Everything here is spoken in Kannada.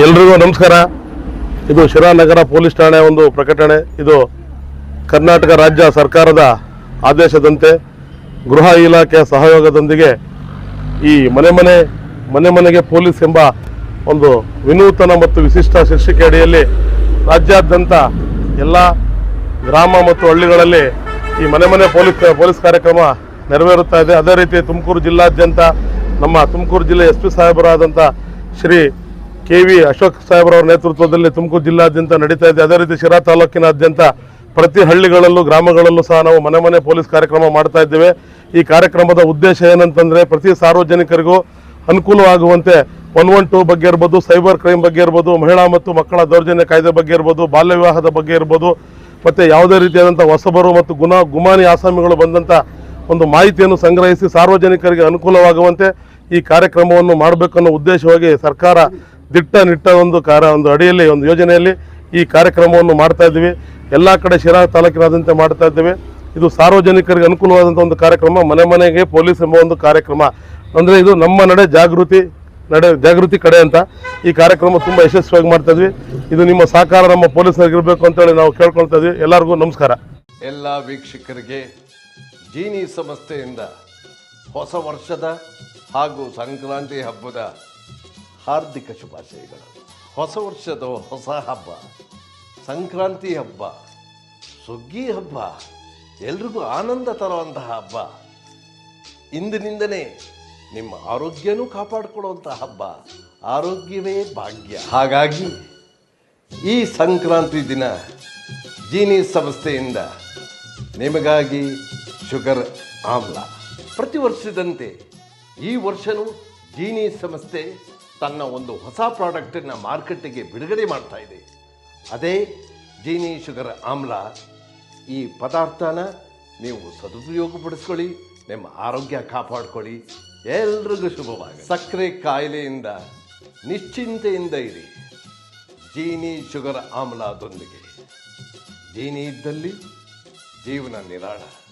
ಎಲ್ರಿಗೂ ನಮಸ್ಕಾರ. ಇದು ಶಿರಾನಗರ ಪೊಲೀಸ್ ಠಾಣೆ ಒಂದು ಪ್ರಕಟಣೆ. ಇದು ಕರ್ನಾಟಕ ರಾಜ್ಯ ಸರ್ಕಾರದ ಆದೇಶದಂತೆ ಗೃಹ ಇಲಾಖೆಯ ಸಹಯೋಗದೊಂದಿಗೆ ಈ ಮನೆ ಮನೆಗೆ ಪೊಲೀಸ್ ಎಂಬ ಒಂದು ವಿನೂತನ ಮತ್ತು ವಿಶಿಷ್ಟ ಶೀರ್ಷಿಕೆ ಅಡಿಯಲ್ಲಿ ರಾಜ್ಯಾದ್ಯಂತ ಎಲ್ಲ ಗ್ರಾಮ ಮತ್ತು ಹಳ್ಳಿಗಳಲ್ಲಿ ಈ ಮನೆ ಪೊಲೀಸ್ ಕಾರ್ಯಕ್ರಮ ನೆರವೇರುತ್ತಾ ಇದೆ. ಅದೇ ರೀತಿ ತುಮಕೂರು ಜಿಲ್ಲಾದ್ಯಂತ ನಮ್ಮ ತುಮಕೂರು ಜಿಲ್ಲೆ SP ಸಾಹೇಬರಾದಂಥ ಶ್ರೀ KV ಅಶೋಕ್ ಸಾಹೇಬ್ರವರ ನೇತೃತ್ವದಲ್ಲಿ ತುಮಕೂರು ಜಿಲ್ಲಾದ್ಯಂತ ನಡೀತಾ ಇದೆ. ಅದೇ ರೀತಿ ಶಿರಾ ತಾಲೂಕಿನಾದ್ಯಂತ ಪ್ರತಿ ಹಳ್ಳಿಗಳಲ್ಲೂ ಗ್ರಾಮಗಳಲ್ಲೂ ಸಹ ನಾವು ಮನೆ ಪೊಲೀಸ್ ಕಾರ್ಯಕ್ರಮ ಮಾಡ್ತಾ ಇದ್ದೇವೆ. ಈ ಕಾರ್ಯಕ್ರಮದ ಉದ್ದೇಶ ಏನಂತಂದರೆ ಪ್ರತಿ ಸಾರ್ವಜನಿಕರಿಗೂ ಅನುಕೂಲವಾಗುವಂತೆ 112 ಬಗ್ಗೆ ಇರ್ಬೋದು, ಸೈಬರ್ ಕ್ರೈಮ್ ಬಗ್ಗೆ ಇರ್ಬೋದು, ಮಹಿಳಾ ಮತ್ತು ಮಕ್ಕಳ ದೌರ್ಜನ್ಯ ಕಾಯ್ದೆ ಬಗ್ಗೆ ಇರ್ಬೋದು, ಬಾಲ್ಯ ವಿವಾಹದ ಬಗ್ಗೆ ಇರ್ಬೋದು, ಮತ್ತು ಯಾವುದೇ ರೀತಿಯಾದಂಥ ಹೊಸಬರು ಮತ್ತು ಗುಮಾನಿ ಆಸಾಮಿಗಳು ಬಂದಂಥ ಒಂದು ಮಾಹಿತಿಯನ್ನು ಸಂಗ್ರಹಿಸಿ ಸಾರ್ವಜನಿಕರಿಗೆ ಅನುಕೂಲವಾಗುವಂತೆ ಈ ಕಾರ್ಯಕ್ರಮವನ್ನು ಮಾಡಬೇಕನ್ನೋ ಉದ್ದೇಶವಾಗಿ ಸರ್ಕಾರ ನಿಟ್ಟ ಒಂದು ಅಡಿಯಲ್ಲಿ ಒಂದು ಯೋಜನೆಯಲ್ಲಿ ಈ ಕಾರ್ಯಕ್ರಮವನ್ನು ಮಾಡ್ತಾ ಇದ್ದೀವಿ. ಎಲ್ಲ ಕಡೆ ಶಿರಾ ತಾಲೂಕಿನಾದ್ಯಂತ ಮಾಡ್ತಾ ಇದ್ದೇವೆ. ಇದು ಸಾರ್ವಜನಿಕರಿಗೆ ಅನುಕೂಲವಾದಂಥ ಒಂದು ಕಾರ್ಯಕ್ರಮ, ಮನೆಗೆ ಪೊಲೀಸ್ ಎಂಬ ಒಂದು ಕಾರ್ಯಕ್ರಮ. ಅಂದರೆ ಇದು ನಮ್ಮ ಜಾಗೃತಿ ಕಡೆ ಅಂತ ಈ ಕಾರ್ಯಕ್ರಮ ತುಂಬ ಯಶಸ್ವಿಯಾಗಿ ಮಾಡ್ತಾ ಇದ್ವಿ. ಇದು ನಿಮ್ಮ ಸಹಕಾರ ನಮ್ಮ ಪೊಲೀಸರಿಗೆ ಇರಬೇಕು ಅಂತೇಳಿ ನಾವು ಕೇಳ್ಕೊಳ್ತಾ ಇದ್ವಿ. ಎಲ್ಲರಿಗೂ ನಮಸ್ಕಾರ. ಎಲ್ಲ ವೀಕ್ಷಕರಿಗೆ ಜೀನಿ ಸಂಸ್ಥೆಯಿಂದ ಹೊಸ ವರ್ಷದ ಹಾಗೂ ಸಂಕ್ರಾಂತಿ ಹಬ್ಬದ ಹಾರ್ದಿಕ ಶುಭಾಶಯಗಳು. ಹೊಸ ವರ್ಷದ ಹೊಸ ಹಬ್ಬ, ಸಂಕ್ರಾಂತಿ ಹಬ್ಬ, ಸುಗ್ಗಿ ಹಬ್ಬ, ಎಲ್ರಿಗೂ ಆನಂದ ತರುವಂತಹ ಹಬ್ಬ. ಇಂದಿನಿಂದಲೇ ನಿಮ್ಮ ಆರೋಗ್ಯನೂ ಕಾಪಾಡಿಕೊಳ್ಳುವಂಥ ಹಬ್ಬ. ಆರೋಗ್ಯವೇ ಭಾಗ್ಯ. ಹಾಗಾಗಿ ಈ ಸಂಕ್ರಾಂತಿ ದಿನ ಜೀನಿ ಸಂಸ್ಥೆಯಿಂದ ನಿಮಗಾಗಿ ಶುಗರ್ ಆಮ್ಲ. ಪ್ರತಿ ವರ್ಷದಂತೆ ಈ ವರ್ಷವೂ ಜೀನಿ ಸಂಸ್ಥೆ ತನ್ನ ಒಂದು ಹೊಸ ಪ್ರಾಡಕ್ಟನ್ನು ಮಾರ್ಕೆಟಿಗೆ ಬಿಡುಗಡೆ ಮಾಡ್ತಾ ಇದೆ. ಅದೇ ಜೀನಿ ಶುಗರ್ ಆಮ್ಲ. ಈ ಪದಾರ್ಥನ ನೀವು ಸದುಪಯೋಗಪಡಿಸ್ಕೊಳ್ಳಿ, ನಿಮ್ಮ ಆರೋಗ್ಯ ಕಾಪಾಡ್ಕೊಳ್ಳಿ. ಎಲ್ರಿಗೂ ಶುಭವಾಗಿ. ಸಕ್ಕರೆ ಕಾಯಿಲೆಯಿಂದ ನಿಶ್ಚಿಂತೆಯಿಂದ ಇರಿ ಜೀನಿ ಶುಗರ್ ಆಮ್ಲದೊಂದಿಗೆ. ಜೀನಿ ಇದ್ದಲ್ಲಿ ಜೀವನ ನಿರಾಳ.